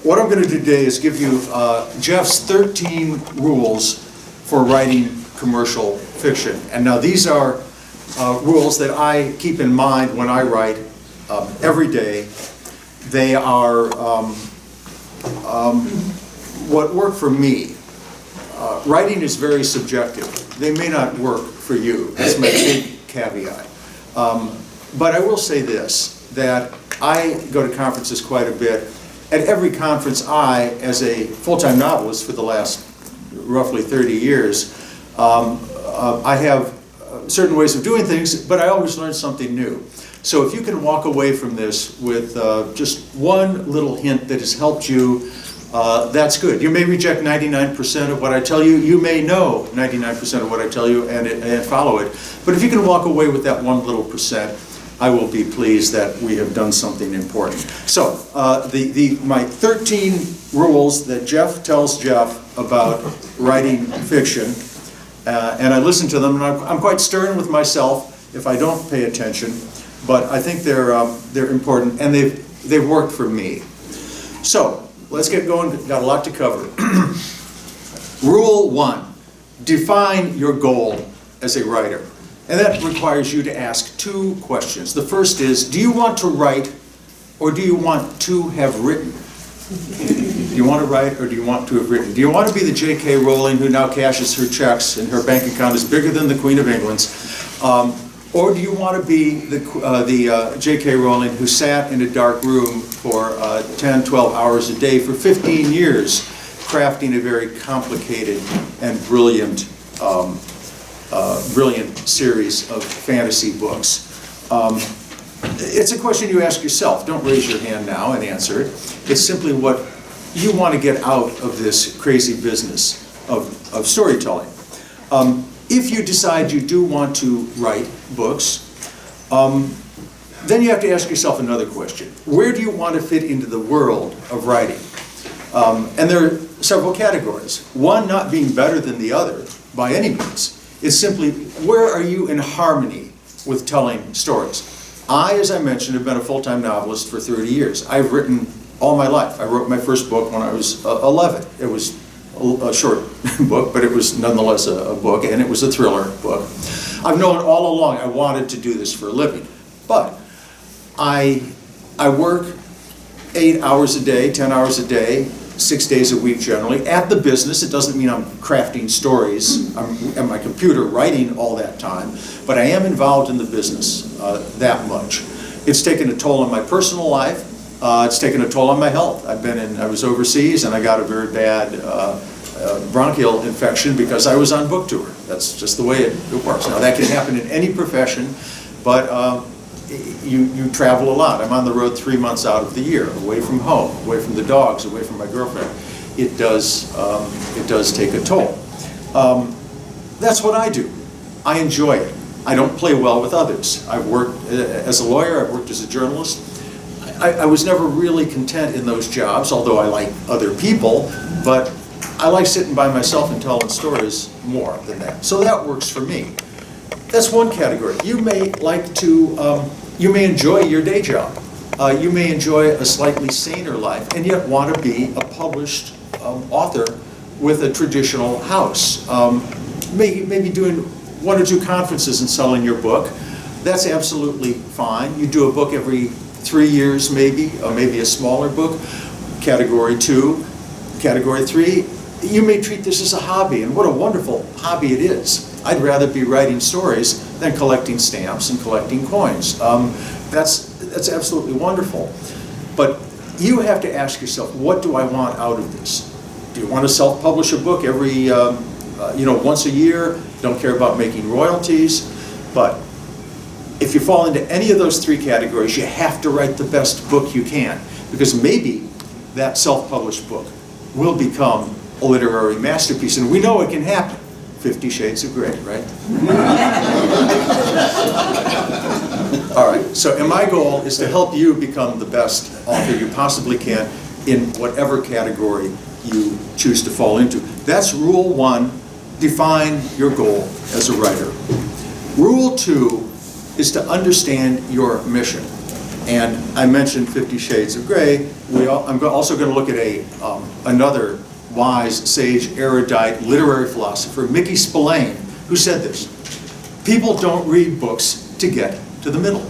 what I'm going to do today is give you Jeff's 13 rules for writing commercial fiction. And now these are rules that I keep in mind when I write every day. They are what work for me. Writing is very subjective. They may not work for you. That's my big caveat. But I will say this, that I go to conferences quite a bit. At every conference, I, as a full-time novelist for the last roughly 30 years, I have certain ways of doing things, but I always learn something new. So if you can walk away from this with just one little hint that has helped you, that's good. You may reject 99% of what I tell you. You may know 99% of what I tell you and follow it. But if you can walk away with that one little percent, I will be pleased that we have done something important. So, my 13 rules that Jeff tells Jeff about writing fiction, and I listen to them, and I'm quite stern with myself if I don't pay attention, but I think they're important, and they've worked for me. So, let's get going. Got a lot to cover. Rule 1, define your goal as a writer. And that requires you to ask two questions. The first is, do you want to write or do you want to have written? Do you want to write or do you want to have written? Do you want to be the J.K. Rowling who now cashes her checks and her bank account is bigger than the Queen of England's? Or do you want to be the J.K. Rowling who sat in a dark room for 10, 12 hours a day for 15 years, crafting a very complicated and brilliant series of fantasy books? It's a question you ask yourself. Don't raise your hand now and answer it. It's simply what you want to get out of this crazy business of storytelling. If you decide you do want to write books, then you have to ask yourself another question. Where do you want to fit into the world of writing? And there are several categories. One not being better than the other by any means. It's simply, where are you in harmony with telling stories? I, as I mentioned, have been a full-time novelist for 30 years. I've written all my life. I wrote my first book when I was 11. It was a short book, but it was nonetheless a book, and it was a thriller book. I've known all along I wanted to do this for a living, but I work 8 hours a day, 10 hours a day, 6 days a week generally, at the business. It doesn't mean I'm crafting stories. I'm at my computer writing all that time, but I am involved in the business that much. It's taken a toll on my personal life. It's taken a toll on my health. I was overseas and I got a very bad bronchial infection because I was on book tour. That's just the way it works. Now that can happen in any profession, but you travel a lot. I'm on the road 3 months out of the year, away from home, away from the dogs, away from my girlfriend. It does take a toll. That's what I do. I enjoy it. I don't play well with others. I've worked as a lawyer, I've worked as a journalist. I was never really content in those jobs, although I like other people, but I like sitting by myself and telling stories more than that. So that works for me. That's one category. You may like to, you may enjoy your day job. You may enjoy a slightly saner life and yet want to be a published author with a traditional house. Maybe doing 1 or 2 conferences and selling your book. That's absolutely fine. You do a book every 3 years maybe, or maybe a smaller book. Category 2, Category 3, you may treat this as a hobby, and what a wonderful hobby it is. I'd rather be writing stories than collecting stamps and collecting coins. That's absolutely wonderful. But you have to ask yourself, what do I want out of this? Do you want to self-publish a book every, once a year? Don't care about making royalties? But if you fall into any of those 3 categories, you have to write the best book you can, because maybe that self-published book will become a literary masterpiece, and we know it can happen. 50 Shades of Grey, right? All right, so and my goal is to help you become the best author you possibly can in whatever category you choose to fall into. That's rule 1, define your goal as a writer. Rule 2 is to understand your mission. And I mentioned 50 Shades of Grey. I'm also going to look at another wise, sage, erudite, literary philosopher, Mickey Spillane, who said this: people don't read books to get to the middle.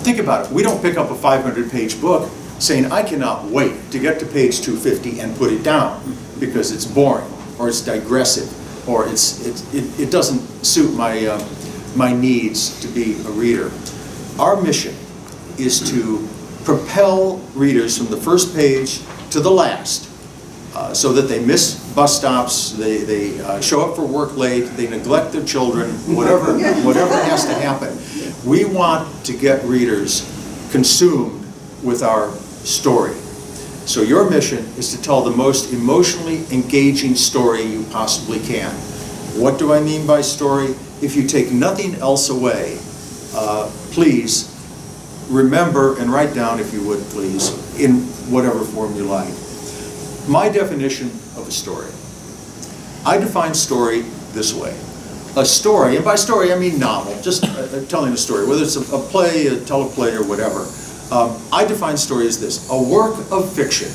Think about it. We don't pick up a 500-page book saying, I cannot wait to get to page 250 and put it down because it's boring, or it's digressive, or it doesn't suit my needs to be a reader. Our mission is to propel readers from the first page to the last, so that they miss bus stops, they show up for work late, they neglect their children, whatever has to happen. We want to get readers consumed with our story. So your mission is to tell the most emotionally engaging story you possibly can. What do I mean by story? If you take nothing else away, please remember and write down, if you would please, in whatever form you like. My definition of a story. I define story this way. A story, and by story I mean novel, just telling a story, whether it's a play, a teleplay, or whatever. I define story as this: a work of fiction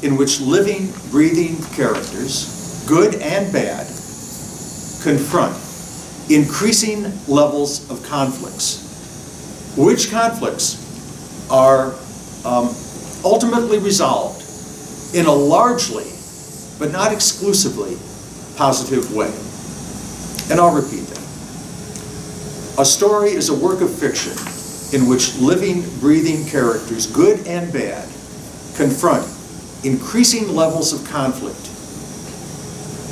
in which living, breathing characters, good and bad, confront increasing levels of conflicts, which conflicts are ultimately resolved in a largely, but not exclusively, positive way. And I'll repeat that. A story is a work of fiction in which living, breathing characters, good and bad, confront increasing levels of conflict,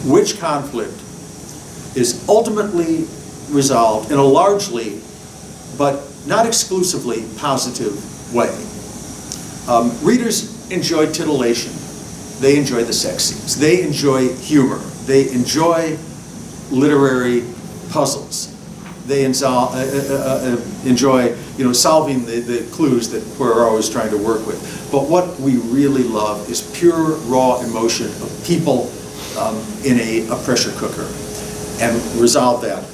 which conflict is ultimately resolved in a largely, but not exclusively, positive way. Readers enjoy titillation. They enjoy the sex scenes. They enjoy humor. They enjoy literary puzzles. They enjoy solving the clues that we're always trying to work with. But what we really love is pure, raw emotion of people in a pressure cooker, and resolve that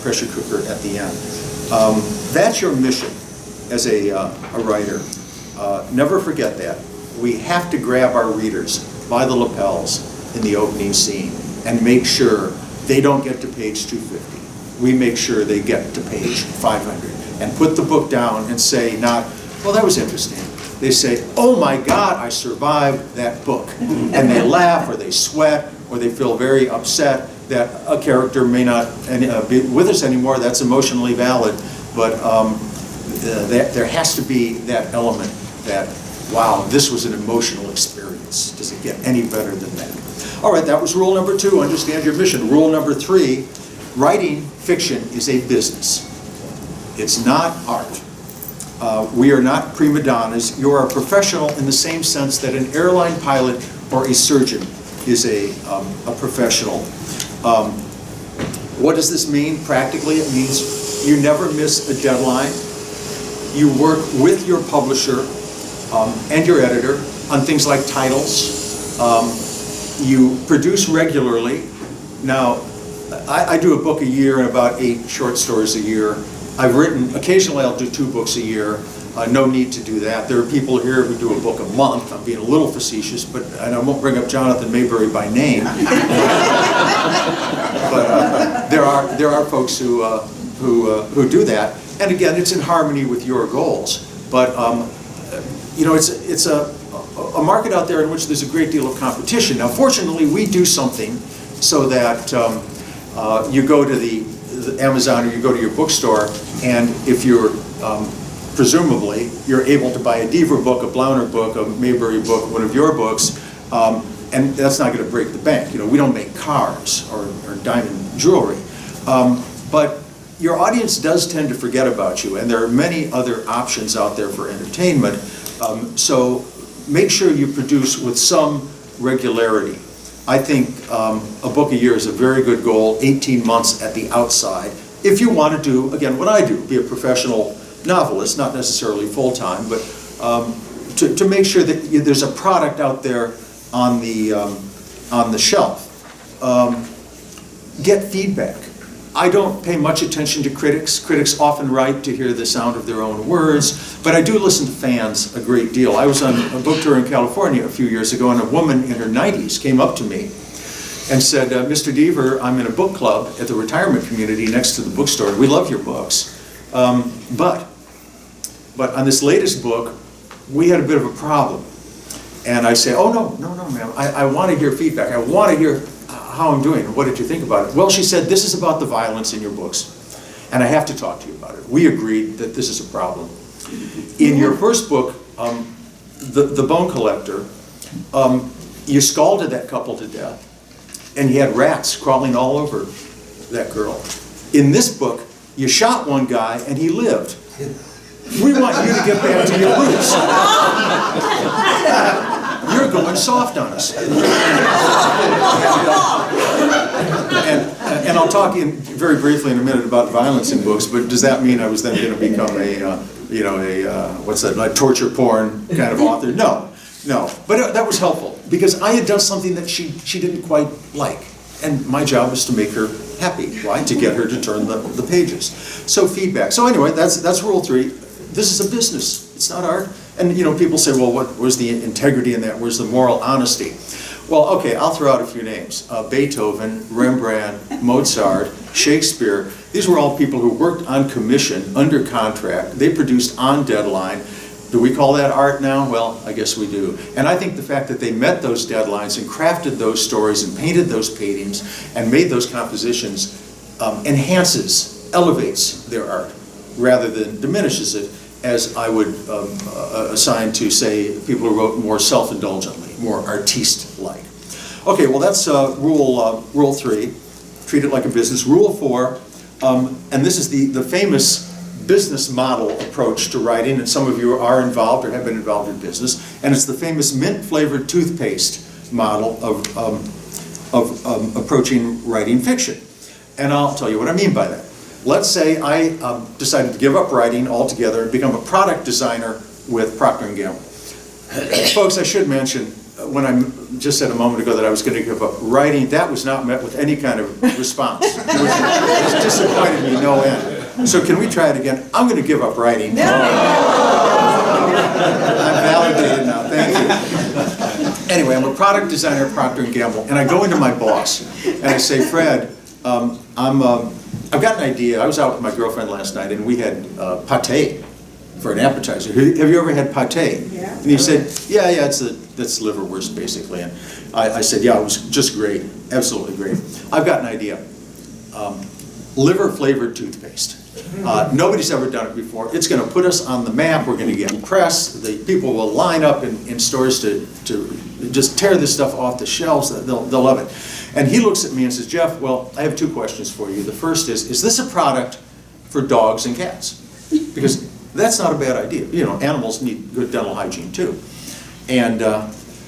pressure cooker at the end. That's your mission as a writer. Never forget that. We have to grab our readers by the lapels in the opening scene and make sure they don't get to page 250. We make sure they get to page 500 and put the book down and say not, well, that was interesting. They say, oh my God, I survived that book. And they laugh, or they sweat, or they feel very upset that a character may not be with us anymore. That's emotionally valid, but there has to be that element that, wow, this was an emotional experience. Does it get any better than that? All right, that was rule number 2, understand your mission. Rule number 3, writing fiction is a business. It's not art. We are not prima donnas. You are a professional in the same sense that an airline pilot or a surgeon is a professional. What does this mean practically? It means you never miss a deadline. You work with your publisher and your editor on things like titles. You produce regularly. Now, I do a book a year and about 8 short stories a year. I've written, occasionally I'll do 2 books a year. No need to do that. There are people here who do a book a month. I'm being a little facetious, and I won't bring up Jonathan Mayberry by name. But there are folks who do that. And again, it's in harmony with your goals. But it's a market out there in which there's a great deal of competition. Now, fortunately, we do something so that you go to the Amazon or you go to your bookstore, and if you're presumably you're able to buy a Deaver book, a Blauner book, a Mayberry book, one of your books, and that's not going to break the bank. We don't make cars or diamond jewelry, but your audience does tend to forget about you, and there are many other options out there for entertainment. So make sure you produce with some regularity. I think a book a year is a very good goal, 18 months at the outside. If you want to do, again, what I do, be a professional novelist, not necessarily full-time, but to make sure that there's a product out there on the shelf. Get feedback. I don't pay much attention to critics. Critics often write to hear the sound of their own words, but I do listen to fans a great deal. I was on a book tour in California a few years ago, and a woman in her 90s came up to me and said, Mr. Deaver, I'm in a book club at the retirement community next to the bookstore. We love your books. But on this latest book, we had a bit of a problem. And I say, oh, no, ma'am. I want to hear feedback. I want to hear how I'm doing. What did you think about it? Well, she said, this is about the violence in your books, and I have to talk to you about it. We agreed that this is a problem. In your first book, The Bone Collector, you scalded that couple to death, and you had rats crawling all over that girl. In this book, you shot one guy, and he lived. We want you to get back to your roots. You're going soft on us. And I'll talk very briefly in a minute about violence in books, but does that mean I was then going to become a torture porn kind of author? No. But that was helpful, because I had done something that she didn't quite like. And my job was to make her happy, right? To get her to turn the pages. So feedback. So anyway, that's rule 3. This is a business. It's not art. And people say, well, where's the integrity in that? Where's the moral honesty? Well, okay, I'll throw out a few names. Beethoven, Rembrandt, Mozart, Shakespeare. These were all people who worked on commission, under contract. They produced on deadline. Do we call that art now? Well, I guess we do. And I think the fact that they met those deadlines and crafted those stories and painted those paintings and made those compositions enhances, elevates their art rather than diminishes it, as I would assign to, say, people who wrote more self-indulgently, more artiste-like. Okay, well that's rule 3, treat it like a business. Rule 4, and this is the famous business model approach to writing, and some of you are involved or have been involved in business, and it's the famous mint-flavored toothpaste model of approaching writing fiction. And I'll tell you what I mean by that. Let's say I decided to give up writing altogether and become a product designer with Procter & Gamble. Folks, I should mention, when I just said a moment ago that I was going to give up writing, that was not met with any kind of response. It disappointed me no end. So can we try it again? I'm going to give up writing. No. I'm validated now, thank you. Anyway, I'm a product designer at Procter & Gamble, and I go into my boss, and I say, Fred, I've got an idea. I was out with my girlfriend last night, and we had pâté for an appetizer. Have you ever had pâté? Yeah. And he said, yeah, that's liverwurst, basically. And I said, yeah, it was just great, absolutely great. I've got an idea. Liver-flavored toothpaste. Nobody's ever done it before. It's going to put us on the map. We're going to get press. The people will line up in stores to just tear this stuff off the shelves. They'll love it. And he looks at me and says, Jeff, well, I have 2 questions for you. The first is this a product for dogs and cats? Because that's not a bad idea. Animals need good dental hygiene too. And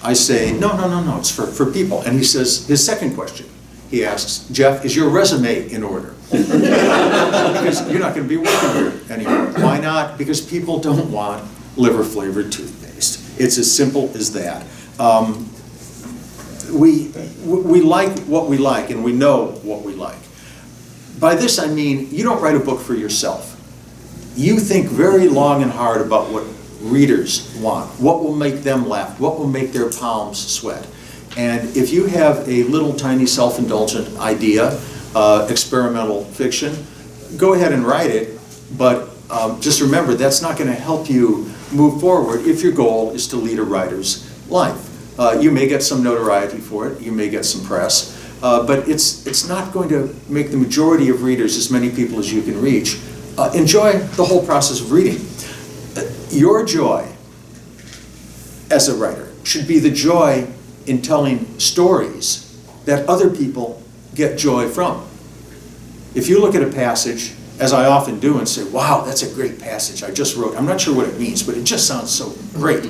I say, no, it's for people. And he says, his second question, he asks, Jeff, is your resume in order? Because you're not going to be working here anymore. Why not? Because people don't want liver-flavored toothpaste. It's as simple as that. We like what we like, and we know what we like. By this I mean, you don't write a book for yourself. You think very long and hard about what readers want, what will make them laugh, what will make their palms sweat. And if you have a little tiny self-indulgent idea, experimental fiction, go ahead and write it, but just remember that's not going to help you move forward if your goal is to lead a writer's life. You may get some notoriety for it, you may get some press, but it's not going to make the majority of readers, as many people as you can reach, enjoy the whole process of reading. Your joy as a writer should be the joy in telling stories that other people get joy from. If you look at a passage, as I often do, and say, wow, that's a great passage I just wrote. I'm not sure what it means, but it just sounds so great.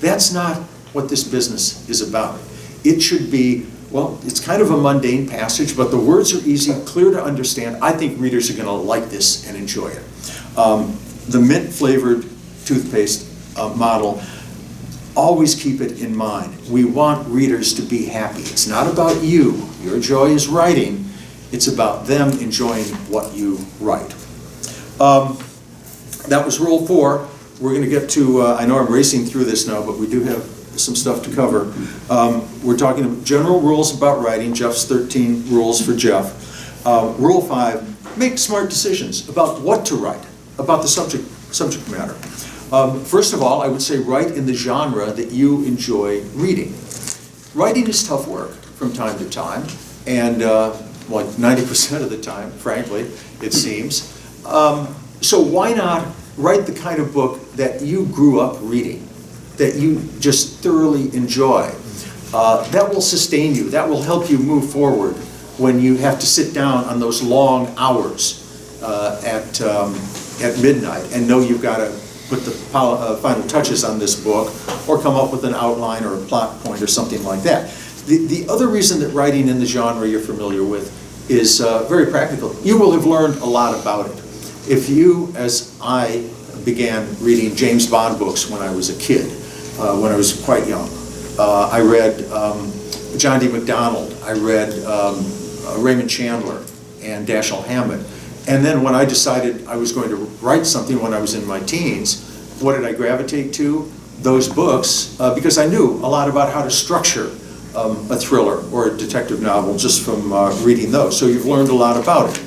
That's not what this business is about. It should be, well, it's kind of a mundane passage, but the words are easy, clear to understand. I think readers are going to like this and enjoy it. The mint-flavored toothpaste model, always keep it in mind. We want readers to be happy. It's not about you. Your joy is writing. It's about them enjoying what you write. That was rule 4. We're going to get to, I know I'm racing through this now, but we do have some stuff to cover. We're talking about general rules about writing, Jeff's 13 rules for Jeff. Rule 5, make smart decisions about what to write, about the subject matter. First of all, I would say write in the genre that you enjoy reading. Writing is tough work from time to time, and 90% of the time, frankly, it seems. So why not write the kind of book that you grew up reading, that you just thoroughly enjoy? That will sustain you. That will help you move forward when you have to sit down on those long hours at midnight and know you've got to put the final touches on this book or come up with an outline or a plot point or something like that. The other reason that writing in the genre you're familiar with is very practical. You will have learned a lot about it. If you, as I, began reading James Bond books when I was a kid, when I was quite young. I read John D. MacDonald, I read Raymond Chandler and Dashiell Hammett. And then when I decided I was going to write something when I was in my teens, what did I gravitate to? Those books, because I knew a lot about how to structure a thriller or a detective novel just from reading those. So you've learned a lot about it.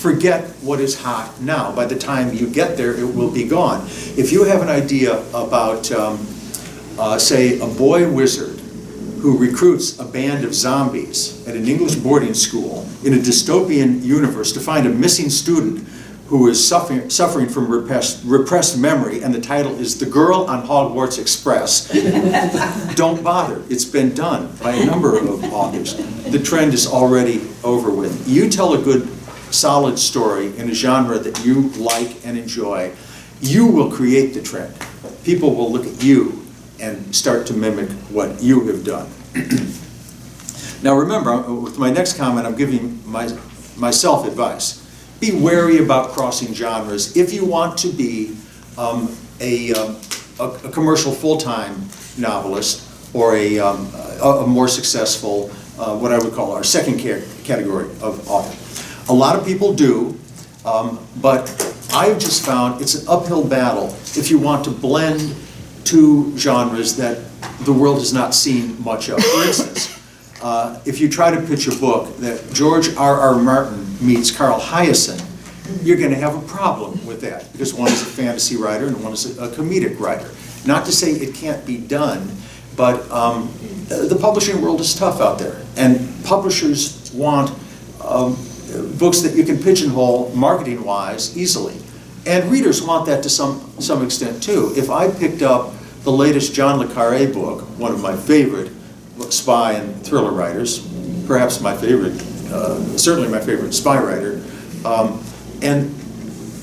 Forget what is hot now. By the time you get there, it will be gone. If you have an idea about, say, a boy wizard who recruits a band of zombies at an English boarding school in a dystopian universe to find a missing student who is suffering from repressed memory, and the title is The Girl on Hogwarts Express, don't bother. It's been done by a number of authors. The trend is already over with. You tell a good, solid story in a genre that you like and enjoy, you will create the trend. People will look at you and start to mimic what you have done. Now remember, with my next comment, I'm giving myself advice. Be wary about crossing genres if you want to be a commercial full-time novelist or a more successful, what I would call our second category of author. A lot of people do, but I've just found it's an uphill battle if you want to blend two genres that the world has not seen much of. For instance, if you try to pitch a book that George R.R. Martin meets Carl Hiaasen, you're going to have a problem with that, because one is a fantasy writer and one is a comedic writer. Not to say it can't be done, but the publishing world is tough out there, and publishers want books that you can pigeonhole marketing-wise easily. And readers want that to some extent too. If I picked up the latest John le Carré book, one of my favorite spy and thriller writers, perhaps my favorite, certainly my favorite spy writer, and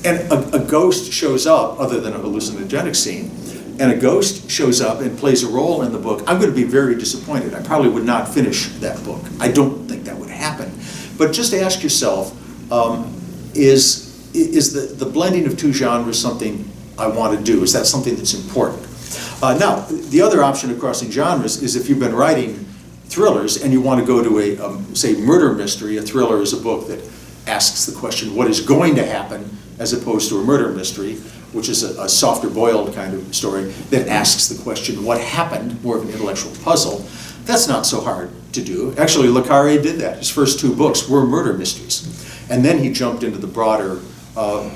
a ghost shows up, other than a hallucinogenic scene, and a ghost shows up and plays a role in the book, I'm going to be very disappointed. I probably would not finish that book. I don't think that would happen. But just ask yourself, is the blending of two genres something I want to do? Is that something that's important? Now, the other option of crossing genres is if you've been writing thrillers and you want to go to a, say, murder mystery. A thriller is a book that asks the question, what is going to happen, as opposed to a murder mystery, which is a softer boiled kind of story that asks the question, what happened, more of an intellectual puzzle. That's not so hard to do. Actually, le Carré did that. His first 2 books were murder mysteries. And then he jumped into the broader,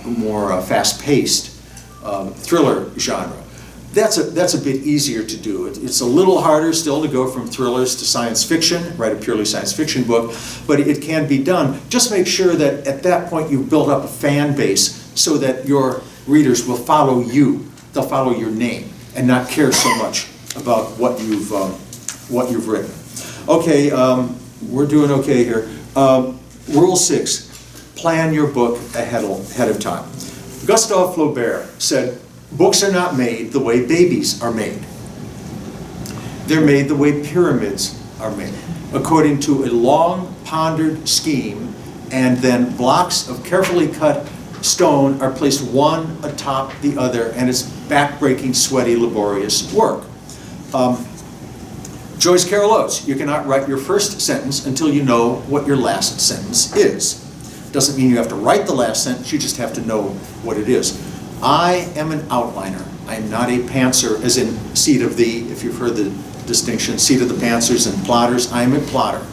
more fast-paced thriller genre. That's a bit easier to do. It's a little harder still to go from thrillers to science fiction, write a purely science fiction book, but it can be done. Just make sure that at that point you've built up a fan base so that your readers will follow you. They'll follow your name and not care so much about what you've written. Okay, we're doing okay here. Rule 6, plan your book ahead of time. Gustave Flaubert said, books are not made the way babies are made. They're made the way pyramids are made, according to a long pondered scheme, and then blocks of carefully cut stone are placed one atop the other, and it's back-breaking, sweaty, laborious work. Joyce Carol Oates, you cannot write your first sentence until you know what your last sentence is. Doesn't mean you have to write the last sentence, you just have to know what it is. I am an outliner. I am not a pantser, as in seat of the, if you've heard the distinction, seat of the pantsers and plotters. I am a plotter.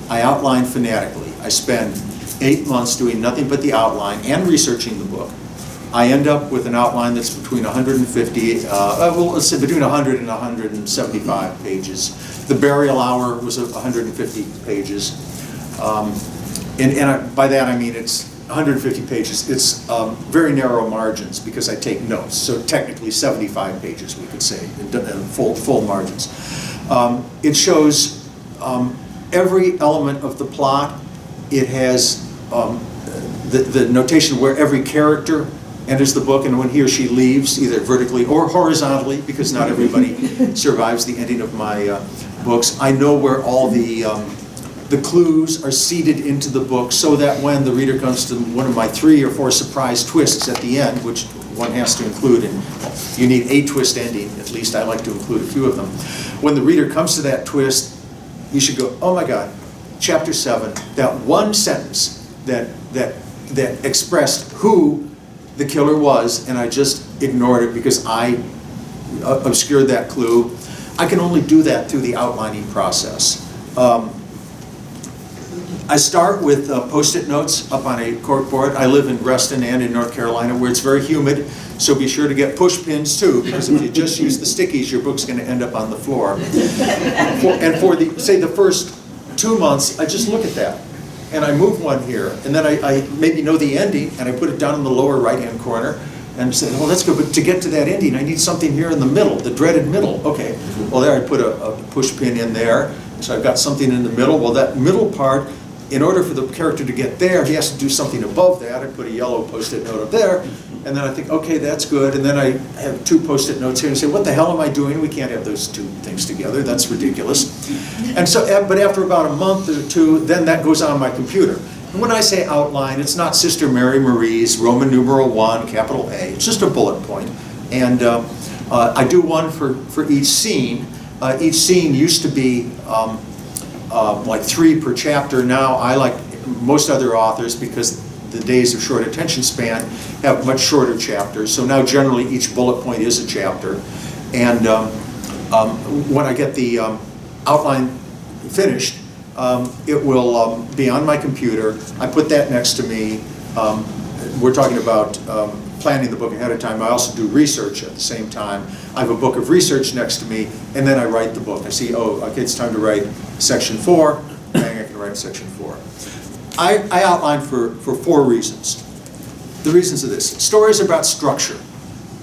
I outline fanatically. I spend 8 months doing nothing but the outline and researching the book. I end up with an outline that's between 150, well, let's say between 100 and 175 pages. The Burial Hour was 150 pages. By that I mean it's 150 pages. It's very narrow margins because I take notes. So technically 75 pages, we could say, in full margins. It shows every element of the plot. It has the notation where every character enters the book and when he or she leaves, either vertically or horizontally, because not everybody survives the ending of my books. I know where all the clues are seeded into the book so that when the reader comes to one of my 3 or 4 surprise twists at the end, which one has to include, and you need a twist ending, at least I like to include a few of them. When the reader comes to that twist, you should go, oh my God, chapter 7, that one sentence that expressed who the killer was, and I just ignored it because I obscured that clue. I can only do that through the outlining process. I start with Post-it notes up on a corkboard. I live in Reston and in North Carolina where it's very humid, so be sure to get push pins too, because if you just use the stickies, your book's going to end up on the floor. And for the first 2 months, I just look at that. And I move one here, and then I maybe know the ending, and I put it down in the lower right-hand corner, and say, well, that's good, but to get to that ending, I need something here in the middle, the dreaded middle. Okay, well there I put a push pin in there, so I've got something in the middle. Well, that middle part, in order for the character to get there, he has to do something above that. I put a yellow Post-it note up there, and then I think, okay, that's good, and then I have 2 Post-it notes here, and say, what the hell am I doing? We can't have those 2 things together. That's ridiculous. And so, but after about a month or 2, then that goes on my computer. And when I say outline, it's not Sister Mary Marie's Roman numeral 1, capital A. It's just a bullet point. And I do one for each scene. Each scene used to be like 3 per chapter. Now I, like most other authors, because the days of short attention span, have much shorter chapters. So now generally each bullet point is a chapter. And when I get the outline finished, it will be on my computer. I put that next to me. We're talking about planning the book ahead of time. I also do research at the same time. I have a book of research next to me, and then I write the book. I see, oh, okay, it's time to write section 4. Bang, I can write section 4. I outline for 4 reasons. The reasons are this. Stories are about structure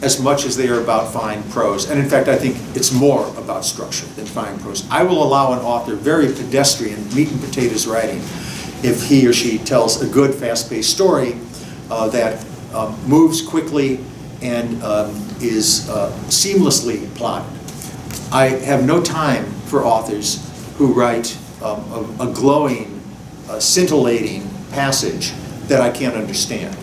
as much as they are about fine prose. And in fact, I think it's more about structure than fine prose. I will allow an author very pedestrian, meat and potatoes writing if he or she tells a good, fast-paced story that moves quickly and is seamlessly plotted. I have no time for authors who write a glowing, scintillating passage that I can't understand.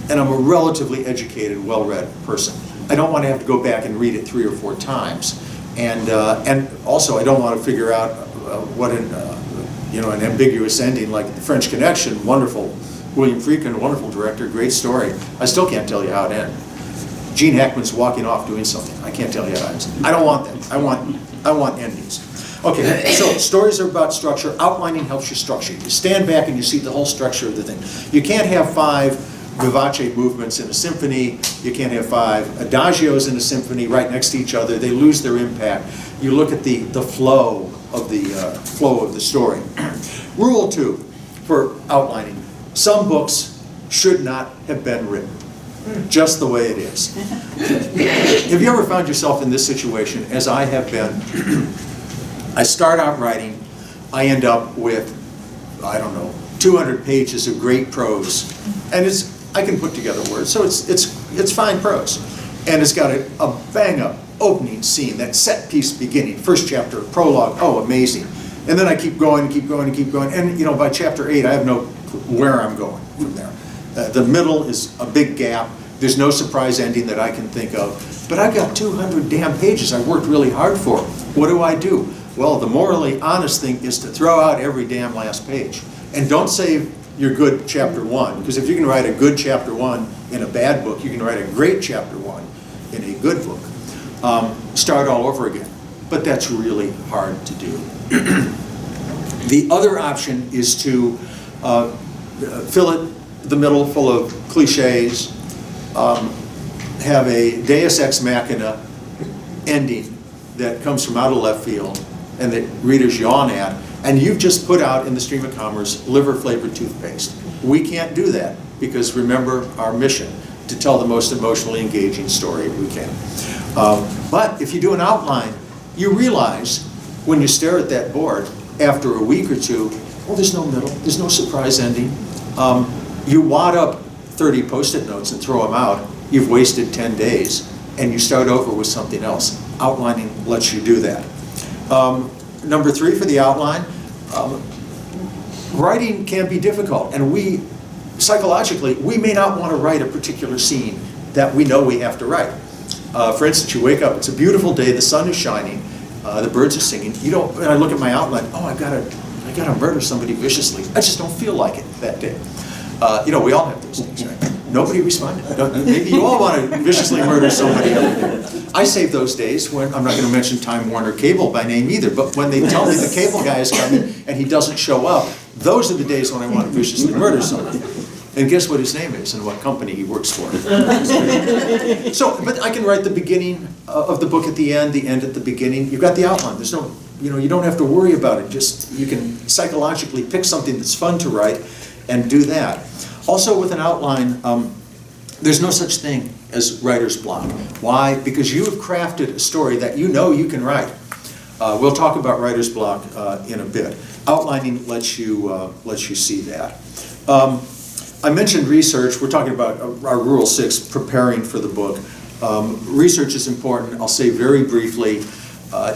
And I'm a relatively educated, well-read person. I don't want to have to go back and read it 3 or 4 times. And also I don't want to figure out what an ambiguous ending like The French Connection, wonderful. William Friedkin, wonderful director, great story. I still can't tell you how it ended. Gene Hackman's walking off doing something. I can't tell you how it ends. I don't want them. I want endings. Okay, so stories are about structure. Outlining helps you structure. You stand back and you see the whole structure of the thing. You can't have 5 vivace movements in a symphony. You can't have 5 adagios in a symphony right next to each other. They lose their impact. You look at the flow of the story. Rule 2 for outlining. Some books should not have been written, just the way it is. Have you ever found yourself in this situation, as I have been? I start out writing, I end up with, I don't know, 200 pages of great prose, and I can put together words, so it's fine prose, and it's got a bang-up opening scene, that set piece beginning, first chapter, prologue, oh, amazing, and then I keep going, and by chapter 8, I have no where I'm going from there. The middle is a big gap. There's no surprise ending that I can think of. But I've got 200 damn pages I worked really hard for. What do? Well, the morally honest thing is to throw out every damn last page. And don't save your good chapter 1, because if you can write a good chapter 1 in a bad book, you can write a great chapter 1 in a good book. Start all over again. But that's really hard to do. The other option is to fill the middle full of cliches, have a deus ex machina ending that comes from out of left field and that readers yawn at, and you've just put out in the stream of commerce liver-flavored toothpaste. We can't do that because remember our mission, to tell the most emotionally engaging story we can. But if you do an outline, you realize when you stare at that board after a week or two, well, there's no middle, there's no surprise ending. You wad up 30 Post-it notes and throw them out, you've wasted 10 days, and you start over with something else. Outlining lets you do that. Number 3 for the outline, writing can be difficult, and psychologically, we may not want to write a particular scene that we know we have to write. For instance, you wake up, it's a beautiful day, the sun is shining, the birds are singing. And I look at my outline, oh, I gotta murder somebody viciously. I just don't feel like it that day. We all have those days, right? Nobody responded. Maybe you all want to viciously murder somebody every day. I save those days when, I'm not going to mention Time Warner Cable by name either, but when they tell me the cable guy is coming and he doesn't show up, those are the days when I want to viciously murder somebody. And guess what his name is and what company he works for. But I can write the beginning of the book at the end at the beginning. You've got the outline. There's no, you don't have to worry about it. Just, you can psychologically pick something that's fun to write and do that. Also with an outline, there's no such thing as writer's block. Why? Because you have crafted a story that you know you can write. We'll talk about writer's block in a bit. Outlining lets you see that. I mentioned research. We're talking about our Rule 6, preparing for the book. Research is important. I'll say very briefly,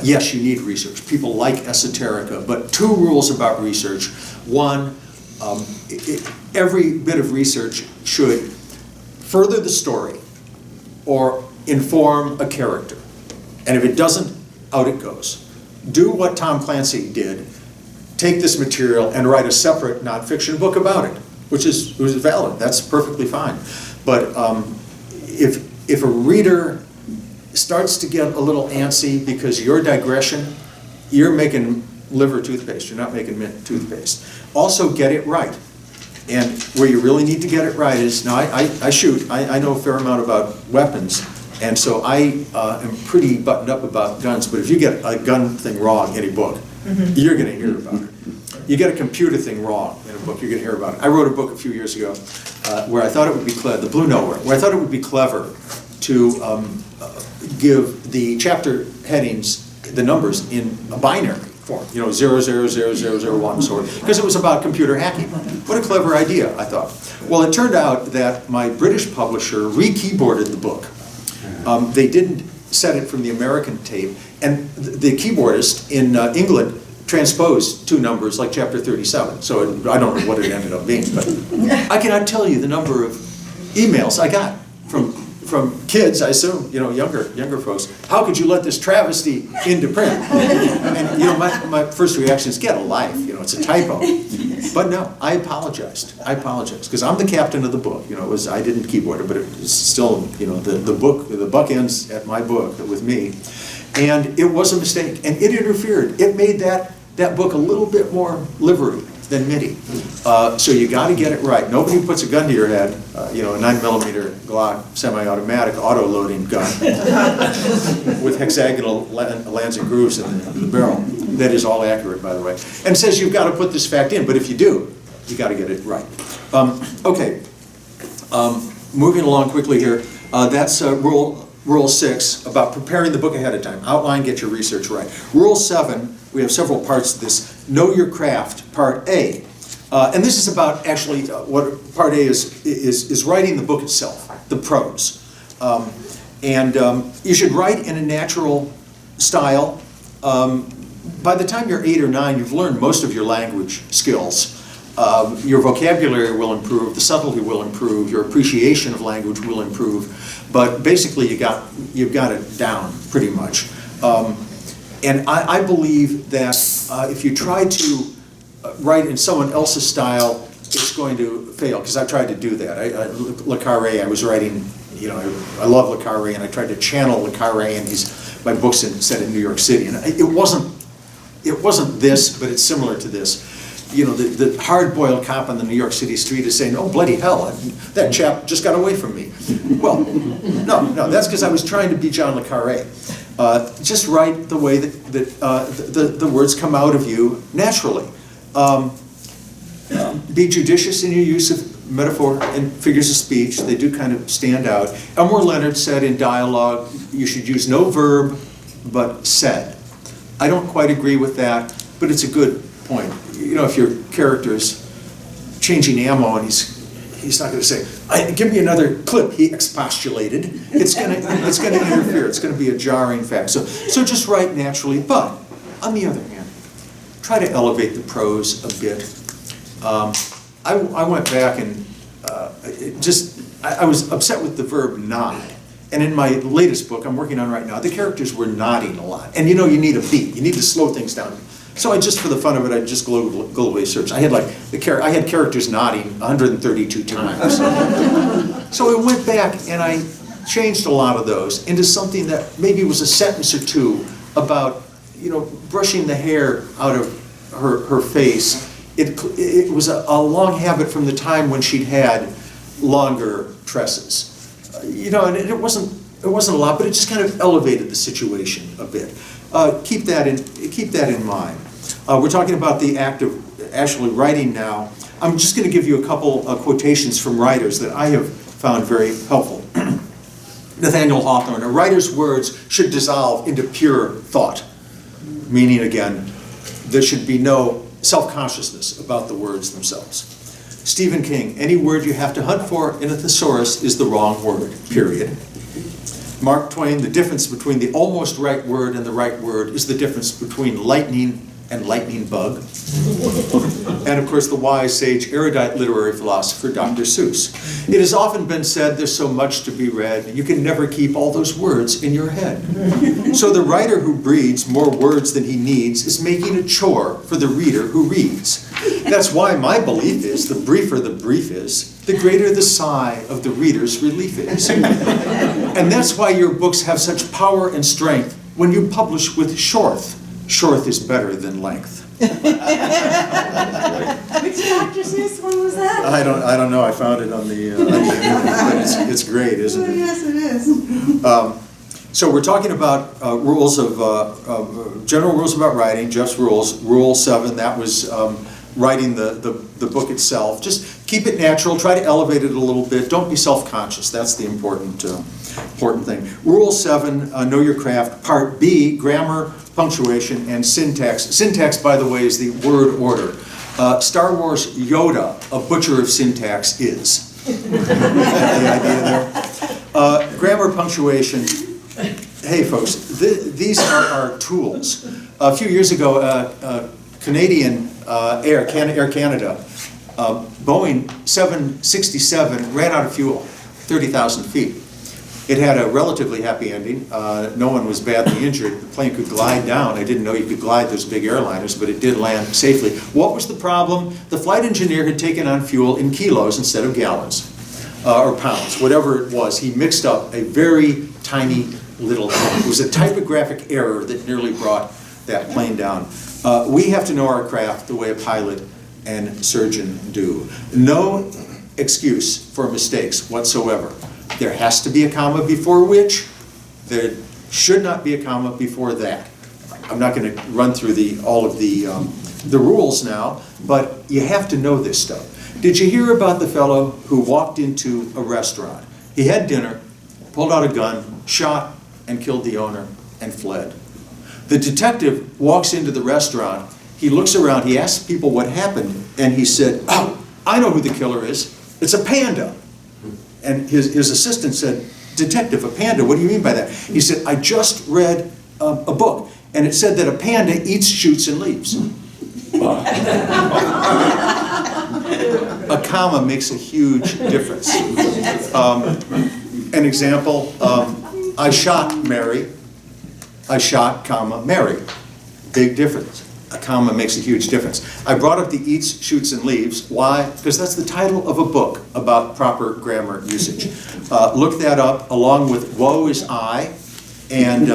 yes, you need research. People like esoterica, but 2 rules about research. One, every bit of research should further the story or inform a character. And if it doesn't, out it goes. Do what Tom Clancy did. Take this material and write a separate nonfiction book about it, which is valid. That's perfectly fine. But if a reader starts to get a little antsy because your digression, you're making liver toothpaste, you're not making mint toothpaste. Also get it right. And where you really need to get it right is, now I shoot, I know a fair amount about weapons, and so I am pretty buttoned up about guns, but if you get a gun thing wrong in a book, you're going to hear about it. You get a computer thing wrong in a book, you're going to hear about it. I wrote a book a few years ago where I thought it would be clever, The Blue Nowhere, where I thought it would be clever to give the chapter headings, the numbers in a binary form, 0000001 sort of, because it was about computer hacking. What a clever idea, I thought. Well, it turned out that my British publisher re-keyboarded the book. They didn't set it from the American tape, and the keyboardist in England transposed 2 numbers like chapter 37, so I don't know what it ended up being, but I cannot tell you the number of emails I got from kids, I assume, younger folks. How could you let this travesty into print? And my first reaction is, get a life, it's a typo. But no, I apologized, because I'm the captain of the book. I didn't keyboard it, but it was still, the buck ends at my book with me. And it was a mistake, and it interfered. It made that book a little bit more livery than MIDI. So you got to get it right. Nobody puts a gun to your head, a 9mm Glock semi-automatic auto-loading gun with hexagonal lands and grooves in the barrel. That is all accurate, by the way. And says you've got to put this fact in, but if you do, you got to get it right. Okay, moving along quickly here. That's Rule 6 about preparing the book ahead of time. Outline, get your research right. Rule 7. We have several parts of this. Know your craft, part A. And this is about actually what part A is writing the book itself, the prose. You should write in a natural style. By the time you're 8 or 9, you've learned most of your language skills. Your vocabulary will improve, the subtlety will improve, your appreciation of language will improve, but basically you've got it down pretty much. And I believe that if you try to write in someone else's style, it's going to fail, because I've tried to do that. Le Carré, I was writing, you know, I love Le Carré, and I tried to channel Le Carré and my books set in New York City. And it wasn't this, but it's similar to this. You know, the hard-boiled cop on the New York City street is saying, "Oh, bloody hell, that chap just got away from me." Well, no, that's because I was trying to be John Le Carré. Just write the way that the words come out of you naturally. Be judicious in your use of metaphor and figures of speech. They do kind of stand out. Elmore Leonard said in dialogue, you should use no verb, but said. I don't quite agree with that, but it's a good point. You know, if your character's changing ammo and he's not going to say, "Give me another clip," he expostulated. It's going to interfere. It's going to be a jarring fact. So just write naturally. But on the other hand, try to elevate the prose a bit. I went back and I was upset with the verb nod. And in my latest book I'm working on right now, the characters were nodding a lot. And you know, you need a beat. You need to slow things down. So I just, for the fun of it, I just globally searched. I had characters nodding 132 times. So I went back and I changed a lot of those into something that maybe was a sentence or two about, you know, brushing the hair out of her face. It was a long habit from the time when she'd had longer tresses. You know, and it wasn't a lot, but it just kind of elevated the situation a bit. Keep that in mind. We're talking about the act of actually writing now. I'm just going to give you a couple quotations from writers that I have found very helpful. Nathaniel Hawthorne: "A writer's words should dissolve into pure thought," meaning, again, there should be no self-consciousness about the words themselves. Stephen King: "Any word you have to hunt for in a thesaurus is the wrong word, period." Mark Twain: "The difference between the almost right word and the right word is the difference between lightning and lightning bug." And of course, the wise, sage, erudite literary philosopher, Dr. Seuss: "It has often been said there's so much to be read, you can never keep all those words in your head. So the writer who breeds more words than he needs is making a chore for the reader who reads. That's why my belief is the briefer the brief is, the greater the sigh of the reader's relief is. And that's why your books have such power and strength when you publish with shorth. Shorth is better than length." Which Dr. Seuss one was that? I don't know. I found it on the internet. It's great, isn't it? Oh, yes, it is. So we're talking about rules of general rules about writing. Jeff's rules. Rule 7. That was writing the book itself. Just keep it natural. Try to elevate it a little bit. Don't be self-conscious. That's the important thing. Rule 7. Know your craft. Part B. Grammar, punctuation, and syntax. Syntax, by the way, is the word order. Star Wars Yoda, a butcher of syntax, is. The idea there. Grammar, punctuation. Hey, folks, these are our tools. A few years ago, Canadian Air Canada, Boeing 767 ran out of fuel, 30,000 feet. It had a relatively happy ending. No one was badly injured. The plane could glide down. I didn't know you could glide those big airliners, but it did land safely. What was the problem? The flight engineer had taken on fuel in kilos instead of gallons, or pounds, whatever it was. He mixed up a very tiny little thing. It was a typographic error that nearly brought that plane down. We have to know our craft the way a pilot and surgeon do. No excuse for mistakes whatsoever. There has to be a comma before which. There should not be a comma before that. I'm not going to run through all of the rules now, but you have to know this stuff. Did you hear about the fellow who walked into a restaurant? He had dinner, pulled out a gun, shot, and killed the owner, and fled. The detective walks into the restaurant, he looks around, he asks people what happened, and he said, "Oh, I know who the killer is. It's a panda." And his assistant said, "Detective, a panda, what do you mean by that?" He said, "I just read a book, and it said that a panda eats, shoots, and leaves." A comma makes a huge difference. An example, "I shot Mary." I shot, comma, married. Big difference. A comma makes a huge difference. I brought up the eats, shoots, and leaves. Why? Because that's the title of a book about proper grammar usage. Look that up along with Woe is I and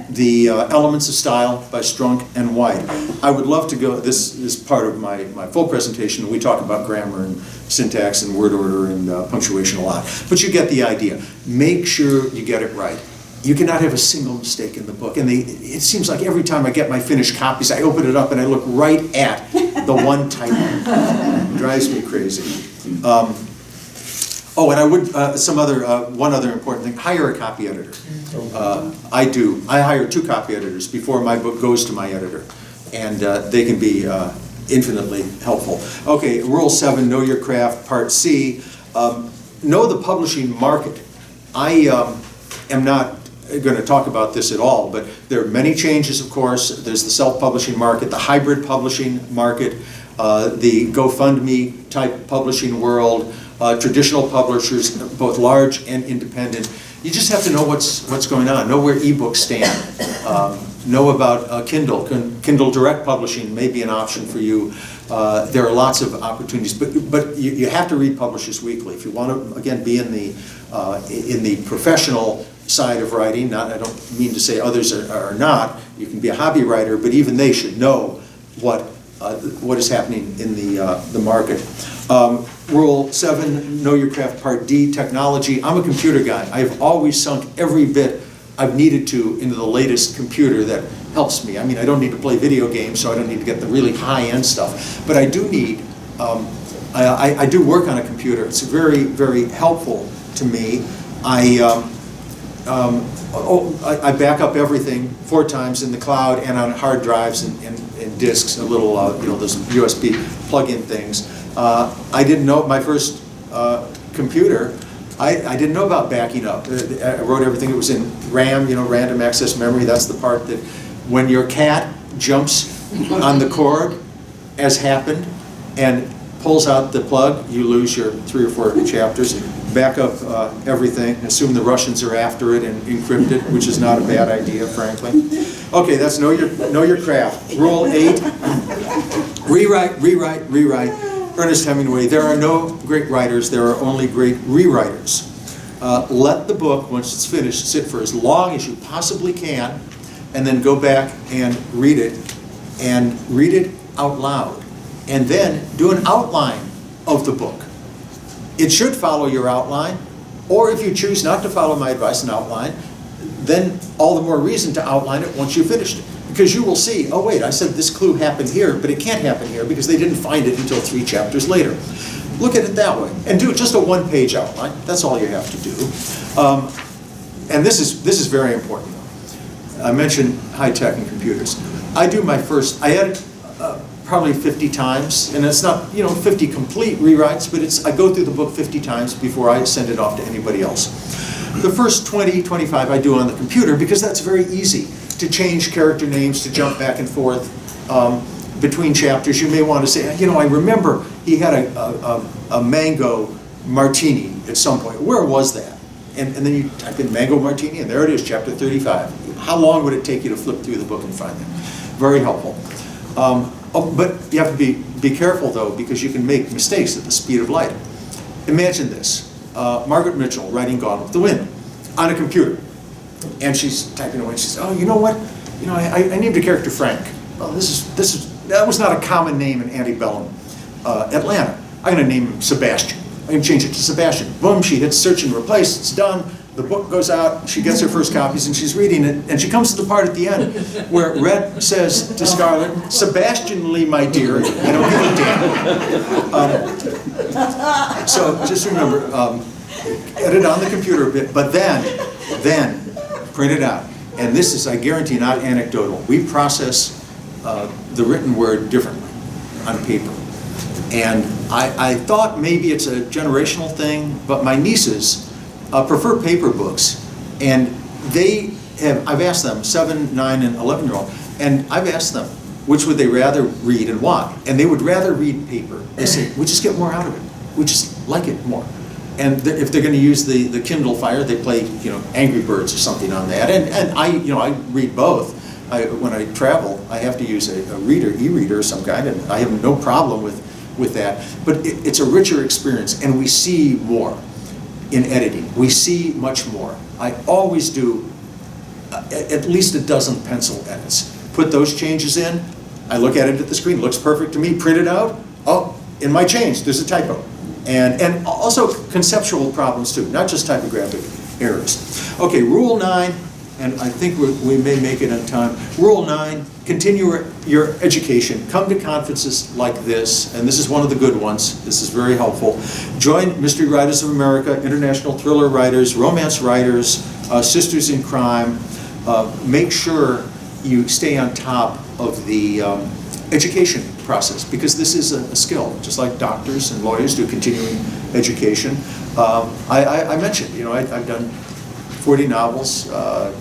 the Elements of Style by Strunk and White. I would love to go, this is part of my full presentation. We talk about grammar and syntax and word order and punctuation a lot. But you get the idea. Make sure you get it right. You cannot have a single mistake in the book. And it seems like every time I get my finished copies, I open it up and I look right at the one typo. It drives me crazy. Oh, and I would, one other important thing, hire a copy editor. I do. I hire 2 copy editors before my book goes to my editor. And they can be infinitely helpful. Okay, Rule 7, Know Your Craft, Part C. Know the publishing market. I am not going to talk about this at all, but there are many changes, of course. There's the self-publishing market, the hybrid publishing market, the GoFundMe type publishing world, traditional publishers, both large and independent. You just have to know what's going on, know where ebooks stand, know about Kindle. Kindle Direct Publishing may be an option for you. There are lots of opportunities, but you have to read Publishers Weekly if you want to, again, be in the professional side of writing. I don't mean to say others are not. You can be a hobby writer, but even they should know what is happening in the market. Rule 7, Know Your Craft, Part D, Technology. I'm a computer guy. I have always sunk every bit I've needed to into the latest computer that helps me. I mean, I don't need to play video games, so I don't need to get the really high-end stuff. But I do need, I do work on a computer. It's very, very helpful to me. I back up everything 4 times in the cloud and on hard drives and disks, a little, those USB plug-in things. I didn't know my first computer. I didn't know about backing up. I wrote everything. It was in RAM, random access memory. That's the part that when your cat jumps on the cord, as happened, and pulls out the plug, you lose your 3 or 4 chapters. Back up everything. Assume the Russians are after it and encrypt it, which is not a bad idea, frankly. Okay, that's know your craft. Rule 8: rewrite, rewrite, rewrite. Ernest Hemingway. There are no great writers. There are only great rewriters. Let the book, once it's finished, sit for as long as you possibly can, and then go back and read it out loud, and then do an outline of the book. It should follow your outline, or if you choose not to follow my advice and outline, then all the more reason to outline it once you've finished it. Because you will see, oh wait, I said this clue happened here, but it can't happen here because they didn't find it until 3 chapters later. Look at it that way, and do just a 1-page outline. That's all you have to do. And this is very important. I mentioned high tech and computers. I edit probably 50 times, and it's not 50 complete rewrites, but I go through the book 50 times before I send it off to anybody else. The first 20, 25 I do on the computer because that's very easy to change character names, to jump back and forth between chapters. You may want to say, I remember he had a mango martini at some point. Where was that? And then you type in mango martini, and there it is, chapter 35. How long would it take you to flip through the book and find that? Very helpful. But you have to be careful, though, because you can make mistakes at the speed of light. Imagine this. Margaret Mitchell writing Gone with the Wind on a computer. And she's typing away. She says, "Oh, you know what? I named a character Frank. Well, that was not a common name in antebellum Atlanta. I'm going to name him Sebastian. I'm going to change it to Sebastian." Boom! She hits search and replace. It's done. The book goes out. She gets her first copies, and she's reading it. And she comes to the part at the end where Red says to Scarlett, "Sebastianly, my dear, give a damn." So just remember, edit on the computer a bit, but then print it out. And this is, I guarantee, not anecdotal. We process the written word differently on paper. And I thought maybe it's a generational thing, but my nieces prefer paper books. And I've asked them, 7, 9, and 11-year-old, and I've asked them, which would they rather read and why? And they would rather read paper. They say, we just get more out of it. We just like it more. And if they're going to use the Kindle Fire, they play, Angry Birds or something on that. And I read both. When I travel, I have to use a e-reader of some kind, and I have no problem with that. But it's a richer experience, and we see more in editing. We see much more. I always do at least a dozen pencil edits. Put those changes in. I look at it at the screen. Looks perfect to me. Print it out. Oh, in my change, there's a typo. And also conceptual problems too, not just typographic errors. Okay, Rule 9, and I think we may make it on time. Rule 9, continue your education. Come to conferences like this, and this is one of the good ones. This is very helpful. Join Mystery Writers of America, International Thriller Writers, Romance Writers, Sisters in Crime. Make sure you stay on top of the education process, because this is a skill, just like doctors and lawyers do continuing education. I mentioned, I've done 40 novels, I've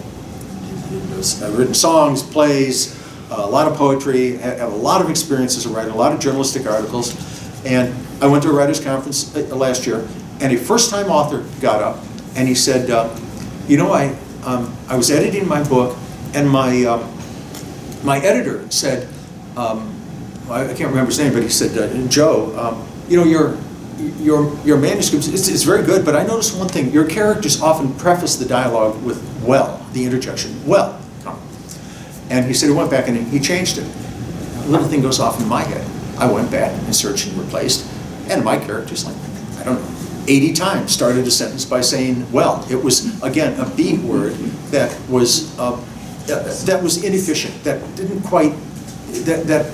written songs, plays, a lot of poetry, have a lot of experience as a writer, a lot of journalistic articles, and I went to a writers' conference last year, and a first-time author got up, and he said, I was editing my book, and my editor said, I can't remember his name, but he said, Joe, your manuscript is very good, but I noticed one thing. Your characters often preface the dialogue with well, the interjection, well, come. And he said he went back and he changed it. A little thing goes off in my head. I went back and searched and replaced, and my characters, like, I don't know, 80 times started a sentence by saying well. It was, again, a B word that was inefficient, that didn't quite, that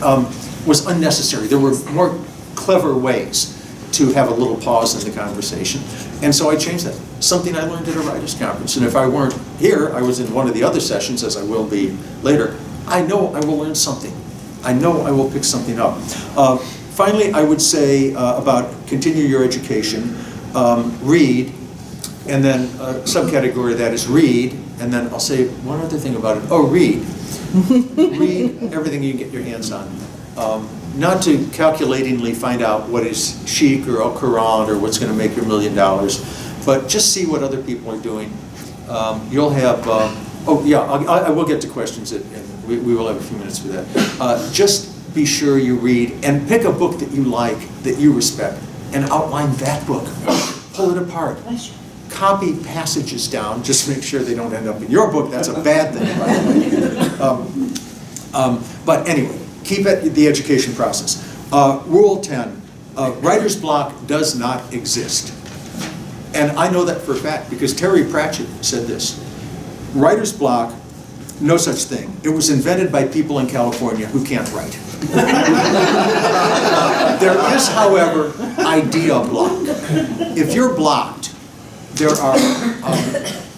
was unnecessary. There were more clever ways to have a little pause in the conversation. And so I changed that. Something I learned at a writers' conference. And if I weren't here, I was in one of the other sessions, as I will be later, I know I will learn something. I know I will pick something up. Finally, I would say about continue your education, read, and then a subcategory of that is read, and then I'll say one other thing about it. Oh, read. Read everything you can get your hands on. Not to calculatingly find out what is chic or au courant or what's going to make you $1 million, but just see what other people are doing. You'll have, I will get to questions, and we will have a few minutes for that. Just be sure you read and pick a book that you like, that you respect, and outline that book. Pull it apart. Copy passages down, just make sure they don't end up in your book. That's a bad thing, by the way. But anyway, keep at the education process. Rule 10, writer's block does not exist. And I know that for a fact because Terry Pratchett said this. Writer's block, no such thing. It was invented by people in California who can't write. There is, however, idea block. If you're blocked, there are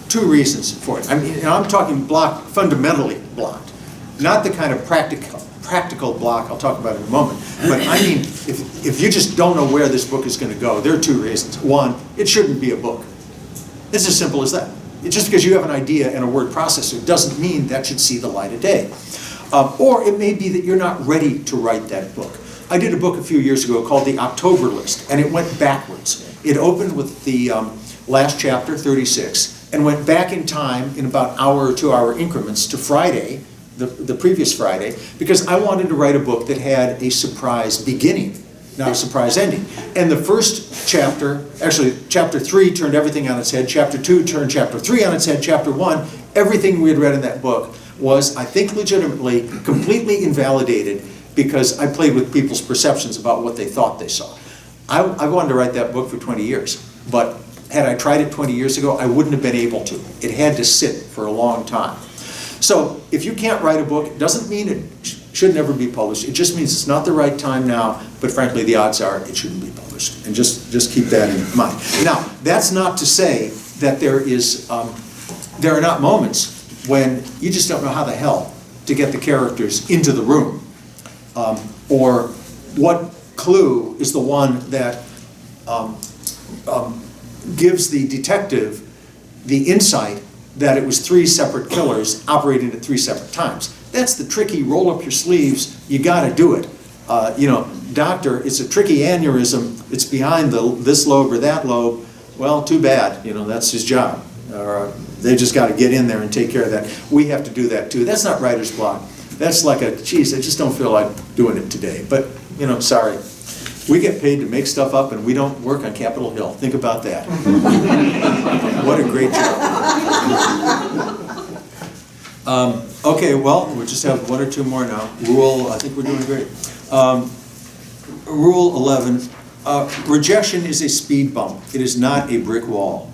two reasons for it. I mean, I'm talking block, fundamentally blocked. Not the kind of practical block I'll talk about in a moment. But I mean, if you just don't know where this book is going to go, there are two reasons. One, it shouldn't be a book. It's as simple as that. Just because you have an idea and a word processor doesn't mean that should see the light of day. Or it may be that you're not ready to write that book. I did a book a few years ago called The October List, and it went backwards. It opened with the last chapter, 36, and went back in time in about hour or 2 hour increments to Friday, the previous Friday, because I wanted to write a book that had a surprise beginning, not a surprise ending. And the first chapter, actually chapter 3 turned everything on its head, chapter 2 turned chapter 3 on its head, chapter 1, everything we had read in that book was, I think legitimately, completely invalidated because I played with people's perceptions about what they thought they saw. I wanted to write that book for 20 years, but had I tried it 20 years ago, I wouldn't have been able to. It had to sit for a long time. So if you can't write a book, it doesn't mean it should never be published. It just means it's not the right time now, but frankly, the odds are it shouldn't be published. And just keep that in mind. Now, that's not to say that there are not moments when you just don't know how the hell to get the characters into the room, or what clue is the one that gives the detective the insight that it was 3 separate killers operating at 3 separate times. That's the tricky roll up your sleeves, you gotta do it. Doctor, it's a tricky aneurysm, it's behind this lobe or that lobe, well, too bad, that's his job. Or they just got to get in there and take care of that. We have to do that too. That's not writer's block. That's like geez, I just don't feel like doing it today. But, sorry. We get paid to make stuff up and we don't work on Capitol Hill. Think about that. What a great job. Okay, well, we'll just have one or two more now. I think we're doing great. Rule 11, rejection is a speed bump. It is not a brick wall.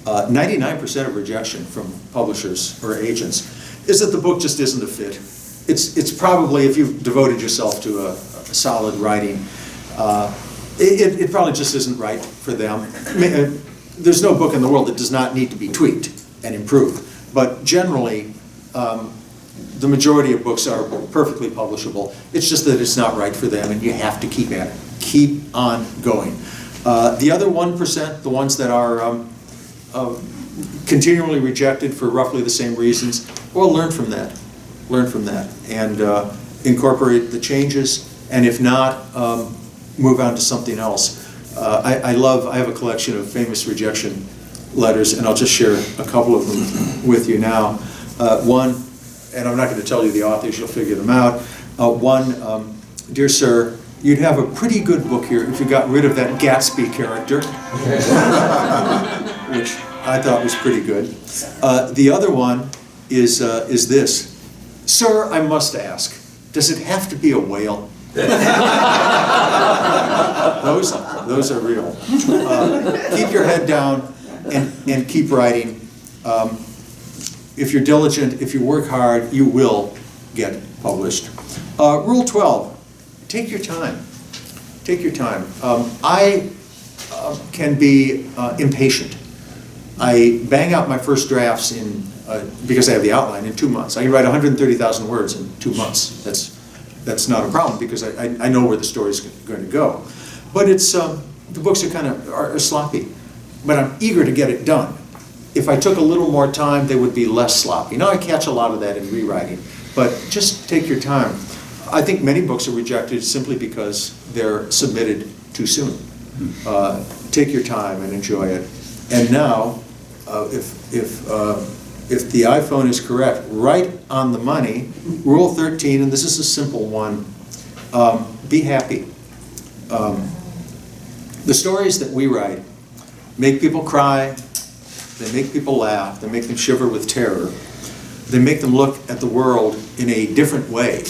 99% of rejection from publishers or agents is that the book just isn't a fit. It's probably, if you've devoted yourself to a solid writing, it probably just isn't right for them. There's no book in the world that does not need to be tweaked and improved, but generally, the majority of books are perfectly publishable. It's just that it's not right for them, and you have to keep at it. Keep on going. The other 1%, the ones that are continually rejected for roughly the same reasons, well, learn from that. Learn from that and incorporate the changes, and if not, move on to something else. I have a collection of famous rejection letters, and I'll just share a couple of them with you now. One, and I'm not going to tell you the authors, you'll figure them out. One, dear sir, you'd have a pretty good book here if you got rid of that Gatsby character, which I thought was pretty good. The other one is this. Sir, I must ask, does it have to be a whale? Those are real. Keep your head down and keep writing. If you're diligent, if you work hard, you will get published. Rule 12, take your time. Take your time. I can be impatient. I bang out my first drafts because I have the outline in 2 months. I can write 130,000 words in 2 months. That's not a problem because I know where the story's going to go. But the books are sloppy. But I'm eager to get it done. If I took a little more time, they would be less sloppy. Now I catch a lot of that in rewriting, but just take your time. I think many books are rejected simply because they're submitted too soon. Take your time and enjoy it. And now, if the iPhone is correct, right on the money, Rule 13, and this is a simple one, be happy. The stories that we write make people cry, they make people laugh, they make them shiver with terror, they make them look at the world in a different way.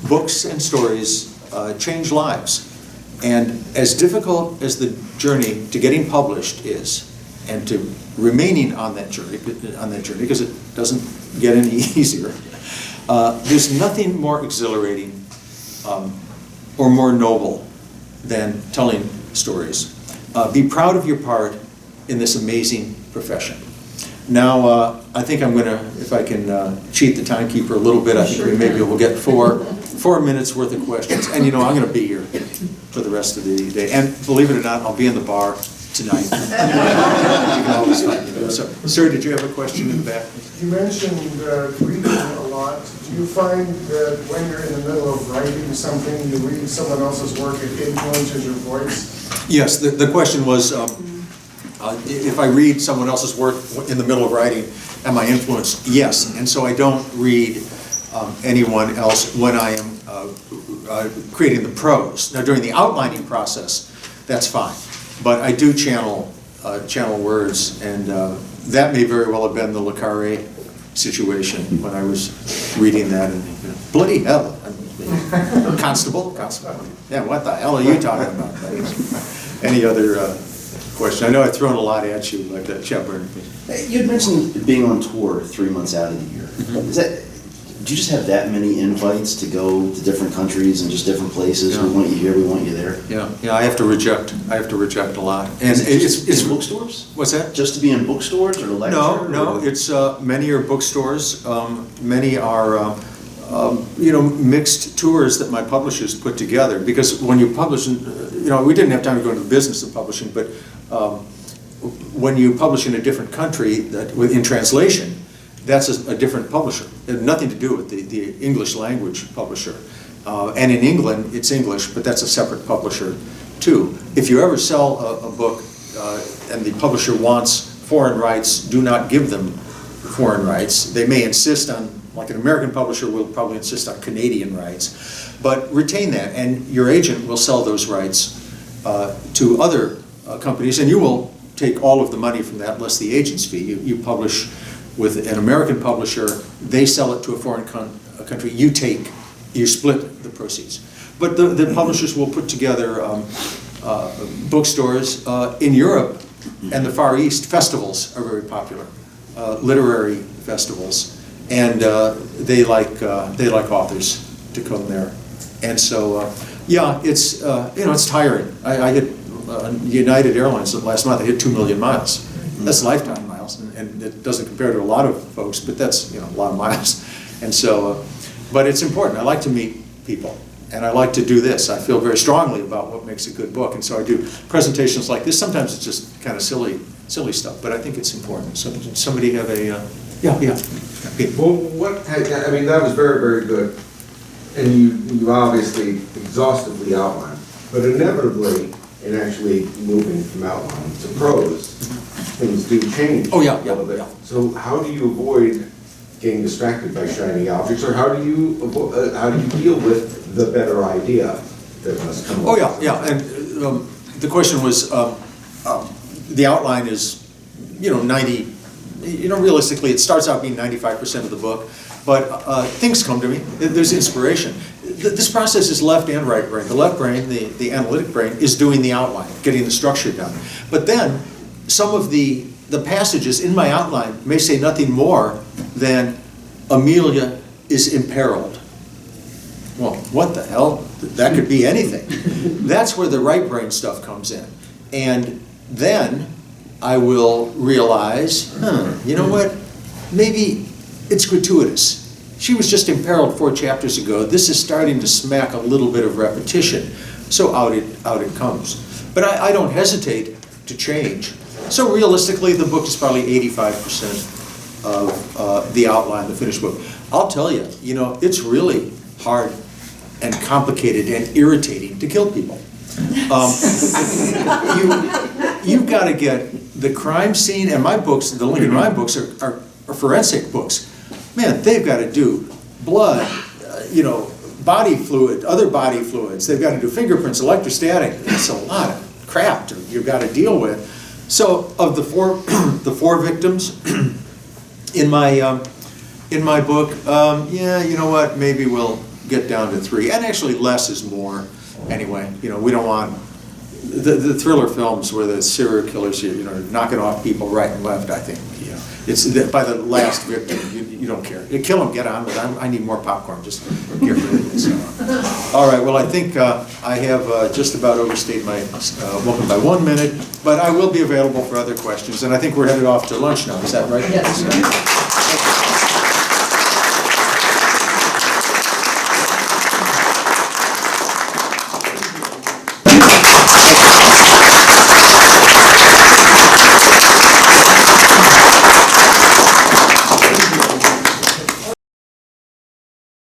Books and stories change lives. And as difficult as the journey to getting published is, and to remaining on that journey, because it doesn't get any easier, there's nothing more exhilarating or more noble than telling stories. Be proud of your part in this amazing profession. Now, I think I'm going to, if I can cheat the timekeeper a little bit, I think maybe we'll get four minutes worth of questions. And I'm going to be here for the rest of the day. And believe it or not, I'll be in the bar tonight. You can always find me there. So, sir, did you have a question in the back? You mentioned reading a lot. Do you find that when you're in the middle of writing something, you read someone else's work, it influences your voice? Yes, the question was, if I read someone else's work in the middle of writing, am I influenced? Yes, and so I don't read anyone else when I am creating the prose. Now, during the outlining process, that's fine, but I do channel words, and that may very well have been the Le Carré situation when I was reading that, and bloody hell, Constable, yeah, what the hell are you talking about? Any other question? I know I've thrown a lot at you, but Shepard. You had mentioned being on tour 3 months out of the year. Do you just have that many invites to go to different countries and just different places? Yeah. We want you here, we want you there. Yeah, I have to reject a lot. And it's bookstores? What's that? Just to be in bookstores or to lecture? No. It's many are bookstores. Many are mixed tours that my publishers put together. Because when you publish, we didn't have time to go into the business of publishing, but when you publish in a different country in translation, that's a different publisher. It had nothing to do with the English language publisher. And in England, it's English, but that's a separate publisher too. If you ever sell a book and the publisher wants foreign rights, do not give them foreign rights. They may insist on, like an American publisher will probably insist on Canadian rights, but retain that, and your agent will sell those rights to other companies, and you will take all of the money from that, less the agent's fee. You publish with an American publisher, they sell it to a foreign country, you split the proceeds. But the publishers will put together bookstores in Europe and the Far East. Festivals are very popular, literary festivals, and they like authors to come there. And so, yeah, it's it's tiring. I hit United Airlines last month. I hit 2 million miles. That's lifetime miles, and it doesn't compare to a lot of folks, but that's a lot of miles. And so, but it's important. I like to meet people, and I like to do this. I feel very strongly about what makes a good book, and so I do presentations like this. Sometimes it's just kind of silly stuff, but I think it's important. So, somebody have a yeah. Well, I mean, that was very, very good, and you obviously exhaustively outlined, but inevitably, in actually moving from outline to prose, things do change Oh, yeah, a little bit. yeah. So how do you avoid getting distracted by shiny objects, or how do you deal with the better idea that must come? Oh, yeah, and the question was, the outline is, 90, realistically, it starts out being 95% of the book, but things come to me. There's inspiration. This process is left and right brain. The left brain, the analytic brain, is doing the outline, getting the structure done. But then, some of the passages in my outline may say nothing more than Amelia is imperiled. Well, what the hell? That could be anything. That's where the right brain stuff comes in. And then I will realize, you know what? Maybe it's gratuitous. She was just imperiled 4 chapters ago. This is starting to smack a little bit of repetition. So out it comes. But I don't hesitate to change. So realistically, the book is probably 85% of the outline, the finished book. I'll tell you, it's really hard and complicated and irritating to kill people. You've got to get the crime scene, and my books, the Lincoln Rhyme books, are forensic books. Man, they've got to do blood, body fluid, other body fluids. They've got to do fingerprints, electrostatic. It's a lot of crap you've got to deal with. So, of the four victims in my book, you know what? Maybe we'll get down to 3, and actually less is more. Anyway, we don't want the thriller films where the serial killers, knocking off people right and left. I think it's by the last victim. You don't care. You kill them, get on with it. I need more popcorn. Just get rid of it. So. All right. Well, I think I have just about overstayed my welcome by 1 minute, but I will be available for other questions. And I think we're headed off to lunch now. Is that right? Yes.